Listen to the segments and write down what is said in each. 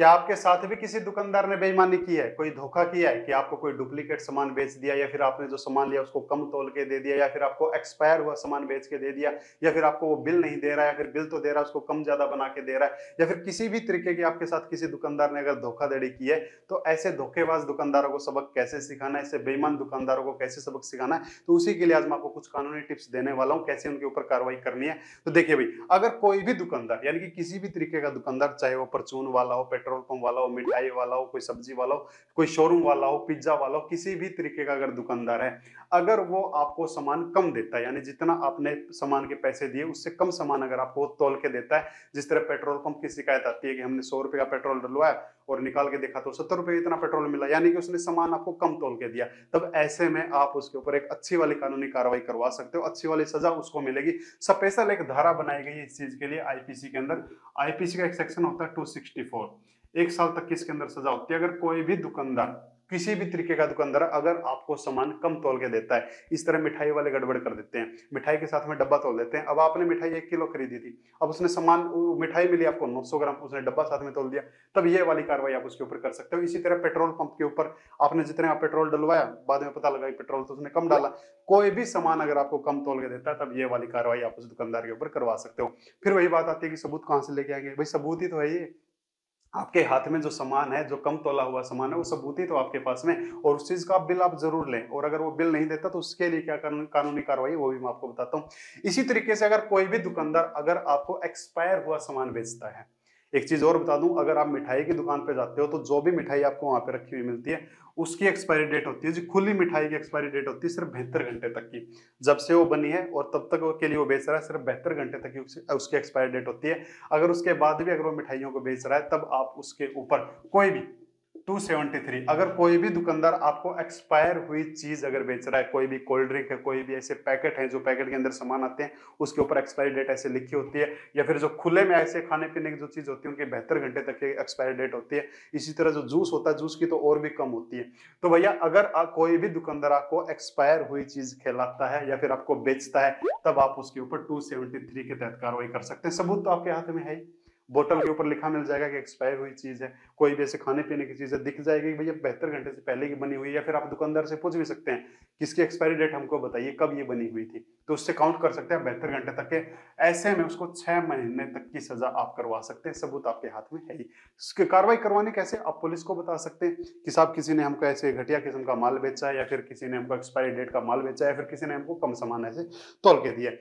क्या आपके साथ भी किसी दुकानदार ने बेईमानी की है, कोई धोखा किया है कि आपको कोई डुप्लीकेट सामान बेच दिया, या फिर आपने जो सामान लिया उसको कम तोल के दे दिया, या फिर आपको एक्सपायर हुआ सामान बेच के दे दिया, या फिर आपको वो बिल नहीं दे रहा है, या फिर बिल तो दे रहा है उसको कम ज्यादा बना के दे रहा है, या फिर किसी भी तरीके की आपके साथ किसी दुकानदार ने अगर धोखाधड़ी की है, तो ऐसे धोखेबाज दुकानदारों को सबक कैसे सिखाना है, ऐसे बेईमान दुकानदारों को कैसे सबक सिखाना है, तो उसी के लिए आज मैं आपको कुछ कानूनी टिप्स देने वाला हूं, कैसे उनके ऊपर कार्रवाई करनी है। तो देखिए भाई, अगर कोई भी दुकानदार यानी कि किसी भी तरीके का दुकानदार, चाहे वो परचून वाला हो, पेट्रोल पंप वाला हो, मिठाई वाला हो, कोई सब्जी वाला हो, कोई शोरूम वाला हो, पिज्जा वाला हो, किसी भी तरीके का अगर दुकानदार है, अगर वो आपको सामान कम देता है, यानी जितना आपने सामान के पैसे दिए उससे कम सामान अगर आपको तोल के देता है, जिस तरह पेट्रोल पंप की शिकायत आती है कि हमने 100 रुपए का पेट्रोल डलवाया और निकाल के देखा तो 70 रुपए इतना पेट्रोल मिला, यानी कि उसने सामान आपको कम तोल के दिया, तब ऐसे में आप उसके ऊपर एक अच्छी वाली कानूनी कार्रवाई करवा सकते हो, अच्छी वाली सजा उसको मिलेगी। स्पेशल एक धारा बनाई गई है इस चीज के लिए आईपीसी के अंदर। आईपीसी का एक सेक्शन होता है 264, 1 साल तक की इसके अंदर सजा होती है अगर कोई भी दुकानदार, किसी भी तरीके का दुकानदार अगर आपको सामान कम तोल के देता है। इस तरह मिठाई वाले गड़बड़ कर देते हैं, मिठाई के साथ में डब्बा तोल देते हैं। अब आपने मिठाई 1 किलो खरीदी थी, अब उसने सामान मिठाई मिली आपको 900 ग्राम, उसने डब्बा साथ में तोल दिया, तब ये वाली कार्रवाई आप उसके ऊपर कर सकते हो। इसी तरह पेट्रोल पंप के ऊपर आपने जितने आप पेट्रोल डलवाया, बाद में पता लगा पेट्रोल तो उसने कम डाला, कोई भी सामान अगर आपको कम तोल के देता है, तब ये वाली कार्रवाई आप उस दुकानदार के ऊपर करवा सकते हो। फिर वही बात आती है कि सबूत कहां से लेके आएंगे, भाई सबूत ही तो है ये, आपके हाथ में जो सामान है, जो कम तोला हुआ सामान है, वो सबूत ही तो आपके पास में, और उस चीज का आप बिल आप जरूर लें, और अगर वो बिल नहीं देता तो उसके लिए क्या कानूनी कार्रवाई, वो भी मैं आपको बताता हूँ। इसी तरीके से अगर कोई भी दुकानदार अगर आपको एक्सपायर हुआ सामान बेचता है, एक चीज और बता दूं, अगर आप मिठाई की दुकान पे जाते हो तो जो भी मिठाई आपको वहां पे रखी हुई मिलती है, उसकी एक्सपायरी डेट होती है, जो खुली मिठाई की एक्सपायरी डेट होती है सिर्फ 72 घंटे तक की, जब से वो बनी है और तब तक के लिए वो बेच रहा है, सिर्फ 72 घंटे तक की उसकी एक्सपायरी डेट होती है। अगर उसके बाद भी अगर वो मिठाइयों को बेच रहा है, तब आप उसके ऊपर कोई भी 273, अगर कोई भी दुकानदार आपको एक्सपायर हुई चीज अगर बेच रहा है, कोई भी कोल्ड ड्रिंक है, कोई भी ऐसे पैकेट है जो पैकेट के अंदर सामान आते हैं उसके ऊपर एक्सपायरी डेट ऐसे लिखी होती है, या फिर जो खुले में ऐसे खाने पीने की जो चीज होती है उनकी 72 घंटे तक की एक्सपायरी डेट होती है। इसी तरह जो जूस होता है, जूस की तो और भी कम होती है। तो भैया, अगर कोई भी दुकानदार आपको एक्सपायर हुई चीज खिलाता है या फिर आपको बेचता है, तब आप उसके ऊपर 273 के तहत कार्रवाई कर सकते हैं। सबूत तो आपके हाथ में है ही, बोतल के ऊपर लिखा मिल जाएगा कि एक्सपायर हुई चीज है, कोई भी ऐसे खाने पीने की चीज है दिख जाएगी भैया 72 घंटे से पहले की बनी हुई है, या फिर आप दुकानदार से पूछ भी सकते हैं किसकी एक्सपायरी डेट हमको बताइए, कब ये बनी हुई थी, तो उससे काउंट कर सकते हैं 72 घंटे तक के। ऐसे में उसको 6 महीने तक की सजा आप करवा सकते हैं, सबूत आपके हाथ में है ही। इसकी कार्रवाई करवाने कैसे, आप पुलिस को बता सकते हैं कि साहब किसी ने हमको ऐसे घटिया किस्म का माल बेचा है, या फिर किसी ने हमको एक्सपायरी डेट का माल बेचा है, या फिर किसी ने हमको कम सामान ऐसे तोल के दिया।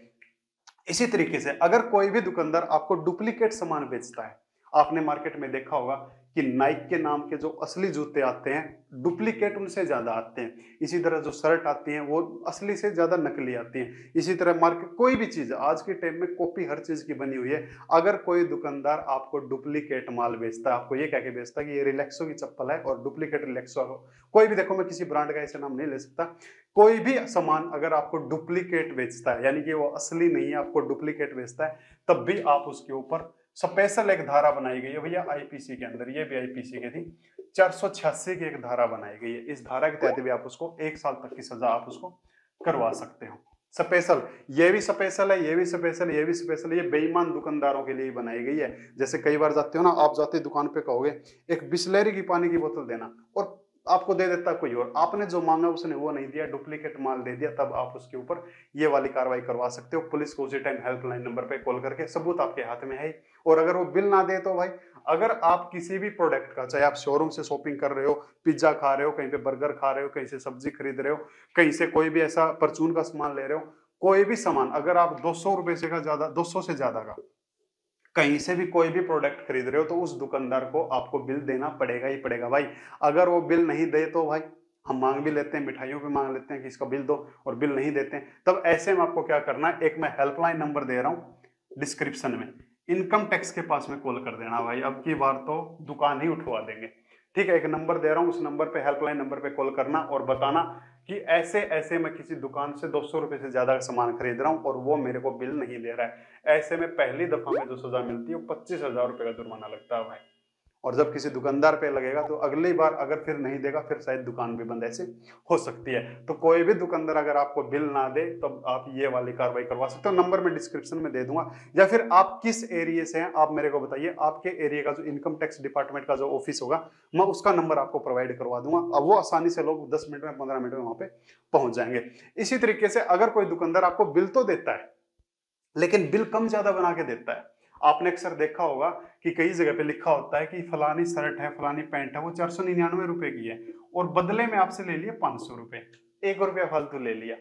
इसी तरीके से अगर कोई भी दुकानदार आपको डुप्लीकेट सामान बेचता है, आपने मार्केट में देखा होगा कि नाइक के नाम के जो असली जूते आते हैं, डुप्लीकेट उनसे ज्यादा आते हैं। इसी तरह जो शर्ट आती हैं वो असली से ज्यादा नकली आती हैं। इसी तरह मार्केट कोई भी चीज आज के टाइम में कॉपी हर चीज की बनी हुई है। अगर कोई दुकानदार आपको डुप्लीकेट माल बेचता है, आपको ये कह के बेचता है कि ये रिलैक्सो की चप्पल है और डुप्लीकेट रिलैक्सो, कोई भी देखो, मैं किसी ब्रांड का ऐसे नाम नहीं ले सकता, कोई भी सामान अगर आपको डुप्लीकेट बेचता है, यानी कि वो असली नहीं है, आपको डुप्लीकेट बेचता है, तब भी आप उसके ऊपर स्पेशल एक धारा बनाई गई है भैया आईपीसी के अंदर, ये भी आईपीसी की थी, 486 की एक धारा बनाई गई है। इस धारा के तहत भी आप उसको 1 साल तक की सजा आप उसको करवा सकते हो। स्पेशल, ये भी स्पेशल है, ये भी स्पेशल है, ये भी स्पेशल है, ये बेईमान दुकानदारों के लिए ही बनाई गई है। जैसे कई बार जाते हो ना, आप जाते दुकान पे कहोगे एक बिस्लेरी की पानी की बोतल देना, और आपको दे देता कोई और, आपने जो मांगा उसने वो नहीं दिया, डुप्लीकेट माल दे दिया, तब आप उसके ऊपर ये वाली कार्रवाई करवा सकते हो। पुलिस को उसी टाइम हेल्पलाइन नंबर पे कॉल करके, सबूत आपके हाथ में है ही। और अगर वो बिल ना दे तो भाई, अगर आप किसी भी प्रोडक्ट का, चाहे आप शोरूम से शॉपिंग कर रहे हो, पिज्जा खा रहे हो, कहीं पे बर्गर खा रहे हो, कहीं से सब्जी खरीद रहे हो, कहीं से कोई भी ऐसा परचून का सामान ले रहे हो, कोई भी सामान अगर आप 200 रुपए से का ज्यादा, 200 से ज्यादा का कहीं से भी कोई भी प्रोडक्ट खरीद रहे हो, तो उस दुकानदार को आपको बिल देना पड़ेगा ही पड़ेगा भाई। अगर वो बिल नहीं दे तो भाई, हम मांग भी लेते हैं, मिठाइयों पे मांग लेते हैं कि इसका बिल दो, और बिल नहीं देते हैं, तब ऐसे में आपको क्या करना है, एक मैं हेल्पलाइन नंबर दे रहा हूं डिस्क्रिप्शन में, इनकम टैक्स के पास में कॉल कर देना भाई, अब की बार तो दुकान ही उठवा देंगे। ठीक है, एक नंबर दे रहा हूं, उस नंबर पे, हेल्पलाइन नंबर पे कॉल करना और बताना कि ऐसे ऐसे मैं किसी दुकान से 200 रुपए से ज्यादा का सामान खरीद रहा हूं और वो मेरे को बिल नहीं दे रहा है। ऐसे में पहली दफा में जो सजा मिलती है वो 25,000 रुपए का जुर्माना लगता है भाई। और जब किसी दुकानदार पे लगेगा तो अगली बार अगर फिर नहीं देगा फिर शायद दुकान भी बंद ऐसे हो सकती है। तो कोई भी दुकानदार अगर आपको बिल ना दे तब आप ये वाली कार्रवाई करवा सकते हो। नंबर मैं डिस्क्रिप्शन में दे दूंगा, या फिर आप किस एरिया से हैं आप मेरे को बताइए, आपके एरिया का जो इनकम टैक्स डिपार्टमेंट का जो ऑफिस होगा मैं उसका नंबर आपको प्रोवाइड करवा दूंगा। अब वो आसानी से लोग 10 मिनट में 15 मिनट में वहां पे पहुंच जाएंगे। इसी तरीके से अगर कोई दुकानदार आपको बिल तो देता है लेकिन बिल कम ज्यादा बना के देता है, आपने अक्सर देखा होगा कि कई जगह पे लिखा होता है कि फलानी शर्ट है फलानी पैंट है वो 499 रुपए की है और बदले में आपसे ले लिए 500 रुपए, 1 रुपया फालतू ले लिया।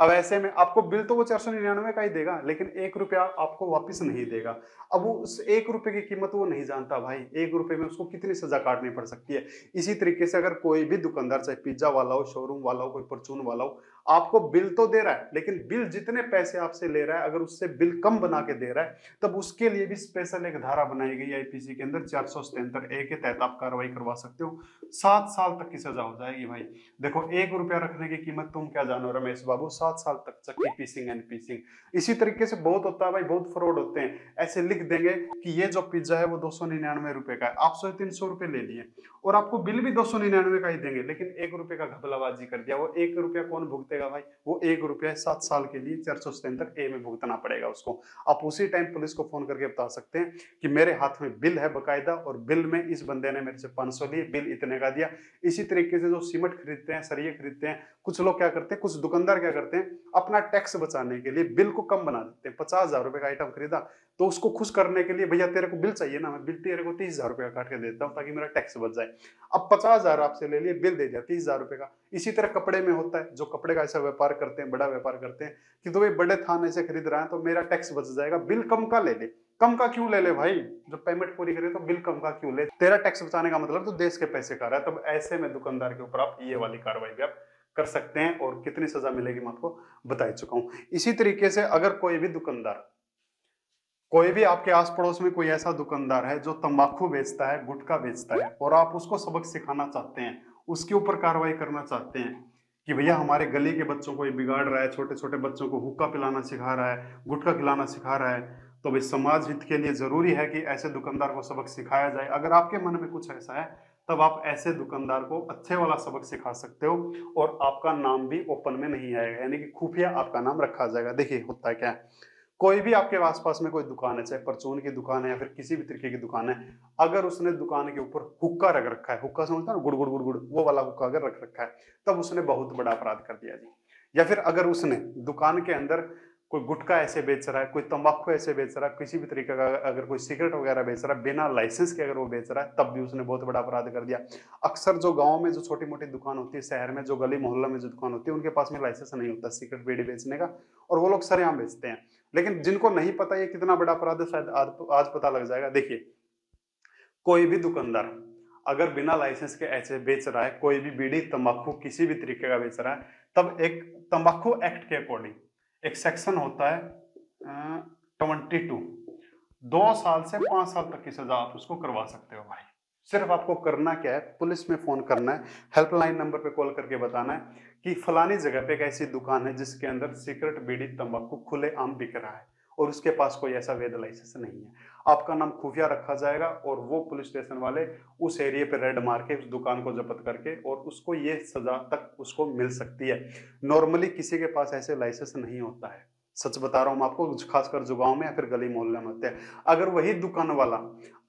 अब ऐसे में आपको बिल तो वो 499 का ही देगा लेकिन 1 रुपया आपको वापस नहीं देगा। अब वो उस 1 रुपए की कीमत वो नहीं जानता भाई, 1 रुपए में उसको कितनी सजा काटनी पड़ सकती है। इसी तरीके से अगर कोई भी दुकानदार चाहे पिज्जा वाला हो, शोरूम वाला हो, कोई परचून वाला हो, आपको बिल तो दे रहा है लेकिन बिल जितने पैसे आपसे ले रहा है अगर उससे बिल कम बना के दे रहा है तब उसके लिए भी स्पेशल एक धारा बनाई गई आईपीसी के अंदर 477A के तहत आप कार्रवाई करवा सकते हो। 7 साल तक की सजा हो जाएगी भाई। देखो 1 रुपया रखने की कीमत तुम क्या जानो रमेश बाबू, 7 साल तक चक्की पीसिंग एंड पीसिंग। इसी तरीके से बहुत होता है भाई, बहुत फ्रॉड होते हैं। ऐसे लिख देंगे कि ये जो पिज्जा है वो 299 रुपए का है, आप 300 रुपए ले लिए और आपको बिल भी 299 का ही देंगे लेकिन 1 रुपए का घपलाबाजी कर दिया। वो 1 रुपया कौन भुगतेगा भाई, वो 1 रुपया 7 साल के लिए 477A में भुगतना पड़ेगा उसको। आप उसी टाइम पुलिस को फोन करके बता सकते हैं कि मेरे हाथ में बिल है बकायदा और बिल में इस बंदे ने मेरे से 500 लिए, बिल इतने का दिया। इसी तरीके से जो सीमेंट खरीदते हैं, सरिये खरीदते हैं, कुछ लोग क्या करते हैं, कुछ दुकानदार क्या करते हैं, अपना टैक्स बचाने के लिए बिल को कम बना देते हैं। 50,000 रुपए का आइटम खरीदा तो उसको खुश करने के लिए भैया तेरे को बिल चाहिए ना, मैं बिल तेरे को 30,000 रुपए का काट के देता हूँ ताकि मेरा टैक्स बच जाए। अब 50,000 आपसे ले लिए, बिल दे दिया 30,000 रुपए का। इसी तरह कपड़े में होता है, जो कपड़े का ऐसा व्यापार करते हैं, बड़ा व्यापार करते हैं कि तो भाई बड़े थाने से खरीद रहा है तो मेरा टैक्स बच जाएगा, बिल कम का ले ले। कम का क्यों ले ले भाई, जब पेमेंट पूरी करे तो बिल कम का क्यों ले, तेरा टैक्स बचाने का मतलब तो देश के पैसे खा रहा है। तब ऐसे में दुकानदार के ऊपर आप ये वाली कार्रवाई भी आप कर सकते हैं और कितनी सजा मिलेगी मैं आपको बता चुका हूं। इसी तरीके से अगर कोई भी दुकानदार, कोई भी आपके आस पड़ोस में कोई ऐसा दुकानदार है जो तंबाकू बेचता है, गुटखा बेचता है और आप उसको सबक सिखाना चाहते हैं, उसके ऊपर कार्रवाई करना चाहते हैं कि भैया हमारे गली के बच्चों को ये बिगाड़ रहा है, छोटे छोटे बच्चों को हुक्का पिलाना सिखा रहा है, गुटखा खिलाना सिखा रहा है, तो भाई समाज हित के लिए जरूरी है कि ऐसे दुकानदार को सबक सिखाया जाए। अगर आपके मन में कुछ ऐसा है तब आप ऐसे दुकानदार को अच्छे वाला सबक सिखा सकते हो और आपका नाम भी ओपन में नहीं आएगा, यानी कि खुफिया आपका नाम रखा जाएगा। देखिए होता है क्या है, कोई भी आपके आसपास में कोई दुकान है, चाहे परचून की दुकान है या फिर किसी भी तरीके की दुकान है, अगर उसने दुकान के ऊपर हुक्का रख रखा है, हुक्का समझता है ना, गुड़ गुड़ गुड़ गुड़, वो वाला हुक्का अगर रख रखा है तब उसने बहुत बड़ा अपराध कर दिया जी। या फिर अगर उसने दुकान के अंदर कोई गुटखा ऐसे बेच रहा है, कोई तंबाकू ऐसे बेच रहा है, किसी भी तरीके का अगर कोई सिगरेट वगैरह बेच रहा है बिना लाइसेंस के अगर वो बेच रहा है तब भी उसने बहुत बड़ा अपराध कर दिया। अक्सर जो गांव में जो छोटी मोटी दुकान होती है, शहर में जो गली मोहल्ला में जो दुकान होती है, उनके पास में लाइसेंस नहीं होता सिगरेट बीड़ी बेचने का और वो लोग सरेआम बेचते हैं। लेकिन जिनको नहीं पता ये कितना बड़ा अपराध है शायद आज पता लग जाएगा। देखिए कोई भी दुकानदार अगर बिना लाइसेंस के ऐसे बेच रहा है, कोई भी बीड़ी तंबाकू किसी भी तरीके का बेच रहा है, तब एक तंबाकू एक्ट के अकॉर्डिंग एक सेक्शन होता है 22, 2 साल से 5 साल तक की सजा आप उसको करवा सकते हो भाई। सिर्फ आपको करना क्या है, पुलिस में फोन करना है, हेल्पलाइन नंबर पे कॉल करके बताना है कि फलानी जगह पे एक ऐसी दुकान है जिसके अंदर सिगरेट बीड़ी तंबाकू खुलेआम बिक रहा है और उसके पास कोई ऐसा वैध लाइसेंस नहीं है। आपका नाम खुफिया रखा जाएगा और वो पुलिस स्टेशन वाले उस एरिया पे रेड मार के उस दुकान को जब्त करके और उसको ये सजा तक उसको मिल सकती है। नॉर्मली किसी के पास ऐसे लाइसेंस नहीं होता है, सच बता रहा हूं आपको, खासकर जो गांव में या फिर गली मोहल्ले में होते हैं। अगर वही दुकान वाला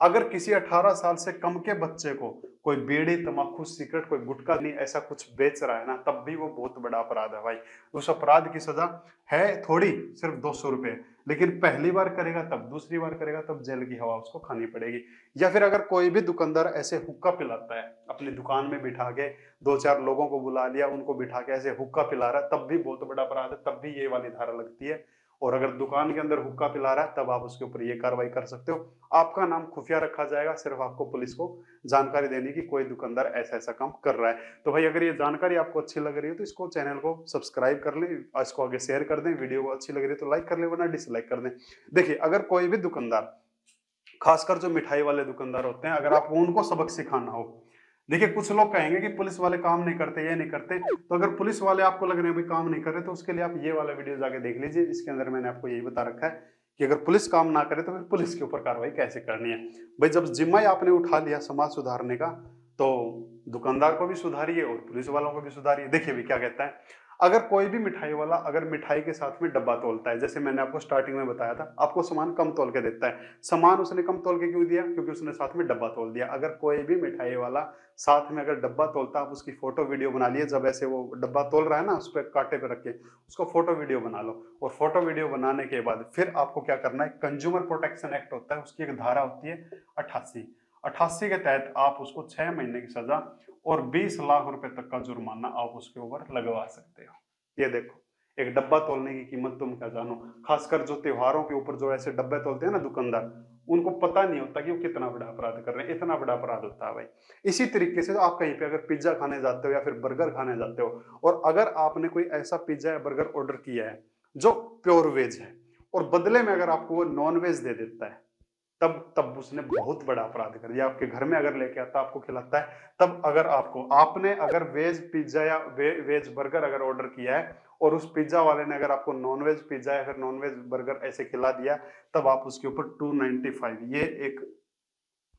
अगर किसी 18 साल से कम के बच्चे को कोई बीड़ी तंबाकू सिगरेट कोई गुटखा नहीं ऐसा कुछ बेच रहा है ना, तब भी वो बहुत बड़ा अपराध है भाई। उस अपराध की सजा है थोड़ी सिर्फ 200 रुपए, लेकिन पहली बार करेगा तब, दूसरी बार करेगा तब जेल की हवा उसको खानी पड़ेगी। या फिर अगर कोई भी दुकानदार ऐसे हुक्का पिलाता है, अपनी दुकान में बिठा के 2-4 लोगों को बुला लिया, उनको बिठा के ऐसे हुक्का पिला रहा है, तब भी बहुत बड़ा अपराध है, तब भी ये वाली धारा लगती है। और अगर दुकान के अंदर हुक्का पिला रहा है तब आप उसके ऊपर ये कार्रवाई कर सकते हो। आपका नाम खुफिया रखा जाएगा, सिर्फ आपको पुलिस को जानकारी देने की कोई दुकानदार ऐसा ऐसा काम कर रहा है। तो भाई अगर ये जानकारी आपको अच्छी लग रही है तो इसको चैनल को सब्सक्राइब कर लें, इसको आगे शेयर कर दें, वीडियो को अच्छी लग रही है तो लाइक कर लें वरना डिसलाइक कर दें। देखिए अगर कोई भी दुकानदार, खासकर जो मिठाई वाले दुकानदार होते हैं, अगर आपको उनको सबक सिखाना हो, देखिए कुछ लोग कहेंगे कि पुलिस वाले काम नहीं करते, ये नहीं करते, तो अगर पुलिस वाले आपको लग रहे हैं भाई काम नहीं कर रहे तो उसके लिए आप ये वाला वीडियो जाके देख लीजिए। इसके अंदर मैंने आपको यही बता रखा है कि अगर पुलिस काम ना करे तो फिर पुलिस के ऊपर कार्रवाई कैसे करनी है। भाई जब जिम्मा ही आपने उठा लिया समाज सुधारने का, तो दुकानदार को भी सुधारिए और पुलिस वालों को भी सुधारिए। देखिए भी क्या कहता है, अगर कोई भी मिठाई वाला अगर मिठाई के साथ में डब्बा तोलता है, जैसे मैंने आपको स्टार्टिंग में बताया था, आपको सामान कम तोल के देता है, सामान उसने कम तोल के क्यों दिया? क्योंकि उसने साथ में डब्बा तोल दिया। अगर कोई भी मिठाई वाला साथ में अगर डब्बा तोलता, आप उसकी फोटो वीडियो बना लिए, जब ऐसे वो डब्बा तोल रहा है ना, उस पर कांटे पे रख के उसको फोटो वीडियो बना लो, और फोटो वीडियो बनाने के बाद फिर आपको क्या करना है, कंज्यूमर प्रोटेक्शन एक्ट होता है, उसकी एक धारा होती है 88, 88 के तहत आप उसको 6 महीने की सजा और 20 लाख रुपए तक का जुर्माना आप उसके ऊपर लगवा सकते हो। ये देखो, एक डब्बा तोलने की कीमत तुम क्या जानो। खासकर जो त्योहारों के ऊपर जो ऐसे डब्बे तोलते हैं ना दुकानदार, उनको पता नहीं होता कि वो कितना बड़ा अपराध कर रहे हैं, इतना बड़ा अपराध होता है भाई। इसी तरीके से आप कहीं पे अगर पिज्जा खाने जाते हो या फिर बर्गर खाने जाते हो, और अगर आपने कोई ऐसा पिज्जा या बर्गर ऑर्डर किया है जो प्योर वेज है, और बदले में अगर आपको वो नॉन वेज दे देता है, तब तब उसने बहुत बड़ा अपराध कर दिया। आपके घर में अगर लेके आता, आपको खिलाता है, तब अगर आपने अगर वेज पिज्जा या वेज बर्गर अगर ऑर्डर किया है, और उस पिज्जा वाले ने अगर आपको नॉन वेज पिज्जा या फिर नॉन वेज बर्गर ऐसे खिला दिया, तब आप उसके ऊपर 295, ये एक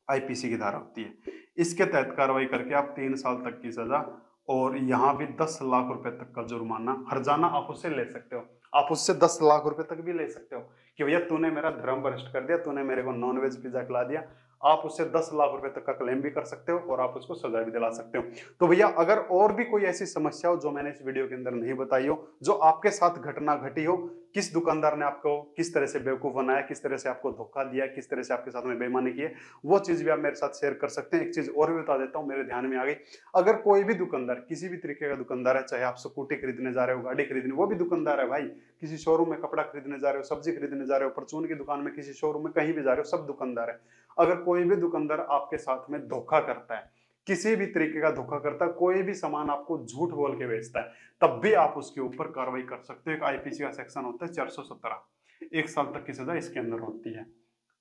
आईपीसी की धारा होती है, इसके तहत कार्रवाई करके आप 3 साल तक की सजा और यहाँ भी 10 लाख रुपए तक का जुर्माना, हर्जाना आप उससे ले सकते हो। आप उससे 10 लाख रुपए तक भी ले सकते हो कि भैया तूने मेरा धर्म भ्रष्ट कर दिया, तूने मेरे को नॉन वेज पिज्जा खिला दिया। आप उससे 10 लाख रुपए तक का क्लेम भी कर सकते हो और आप उसको सजा भी दिला सकते हो। तो भैया अगर और भी कोई ऐसी समस्या हो जो मैंने इस वीडियो के अंदर नहीं बताई हो, जो आपके साथ घटना घटी हो, किस दुकानदार ने आपको किस तरह से बेवकूफ बनाया, किस तरह से आपको धोखा दिया, किस तरह से आपके साथ में बेईमानी की है, वो चीज भी आप मेरे साथ शेयर कर सकते हैं। एक चीज और भी बता देता हूँ, मेरे ध्यान में आ गई। अगर कोई भी दुकानदार, किसी भी तरीके का दुकानदार है, चाहे आप स्कूटी खरीदने जा रहे हो, गाड़ी खरीदने, वो भी दुकानदार है भाई, किसी शोरूम में कपड़ा खरीदने जा रहे हो, सब्जी खरीदने जा रहे हो, परचून की दुकान में, किसी शोरूम में, कहीं भी जा रहे हो, सब दुकानदार है। अगर कोई भी दुकानदार आपके साथ में धोखा करता है, किसी भी तरीके का धोखा करता है, कोई भी सामान आपको झूठ बोल के बेचता है, तब भी आप उसके ऊपर कार्रवाई कर सकते हो। एक आईपीसी का सेक्शन होता है 417, 1 साल तक की सजा इसके अंदर होती है।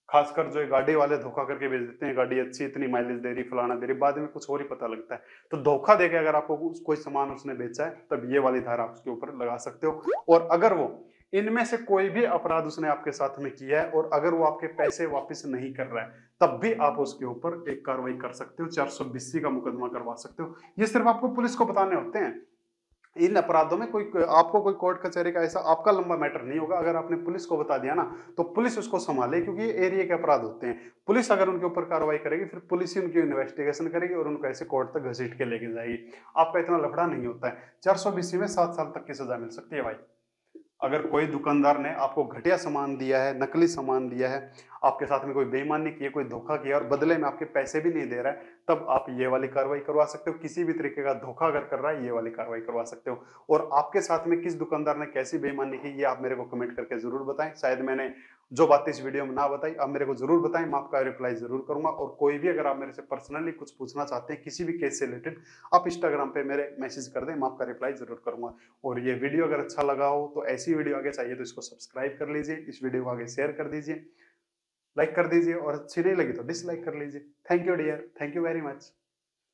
खासकर जो गाड़ी वाले धोखा करके बेच देते हैं, गाड़ी अच्छी इतनी माइलेज दे रही, फलाना दे रही, बाद में कुछ और ही पता लगता है। तो धोखा देके अगर आपको कोई सामान उसने बेचा है, तब ये वाली धारा आप उसके ऊपर लगा सकते हो। और अगर वो इनमें से कोई भी अपराध उसने आपके साथ में किया है और अगर वो आपके पैसे वापस नहीं कर रहा है, तब भी आप उसके ऊपर एक कार्रवाई कर सकते हो, 420 का मुकदमा करवा सकते हो। ये सिर्फ आपको पुलिस को बताने होते हैं। इन अपराधों में कोई आपको कोई कोर्ट कचहरी का ऐसा आपका लंबा मैटर नहीं होगा। अगर आपने पुलिस को बता दिया ना, तो पुलिस उसको संभाले, क्योंकि ये एरिया के अपराध होते हैं। पुलिस अगर उनके ऊपर कार्रवाई करेगी, फिर पुलिस ही उनकी इन्वेस्टिगेशन करेगी और उनको ऐसे कोर्ट तक घसीट के लेके जाएगी। आपका इतना लफड़ा नहीं होता है। 420 में 7 साल तक की सजा मिल सकती है भाई। अगर कोई दुकानदार ने आपको घटिया सामान दिया है, नकली सामान दिया है, आपके साथ में कोई बेईमानी की है, कोई धोखा किया और बदले में आपके पैसे भी नहीं दे रहा है, तब आप ये वाली कार्रवाई करवा सकते हो। किसी भी तरीके का धोखा अगर कर रहा है, ये वाली कार्रवाई करवा सकते हो। और आपके साथ में किस दुकानदार ने कैसी बेईमानी की, ये आप मेरे को कमेंट करके जरूर बताएं। शायद मैंने जो बात इस वीडियो में ना बताई, आप मेरे को जरूर बताएं, मैं आपका रिप्लाई जरूर करूंगा। और कोई भी अगर आप मेरे से पर्सनली कुछ पूछना चाहते हैं किसी भी केस से रिलेटेड, आप इंस्टाग्राम पे मेरे मैसेज कर दें, मैं आपका रिप्लाई जरूर करूंगा। और ये वीडियो अगर अच्छा लगा हो तो ऐसी वीडियो आगे चाहिए तो इसको सब्सक्राइब कर लीजिए, इस वीडियो को आगे शेयर कर दीजिए, लाइक कर दीजिए, और अच्छी नहीं लगी तो डिसलाइक कर लीजिए। Thank you dear, thank you very much.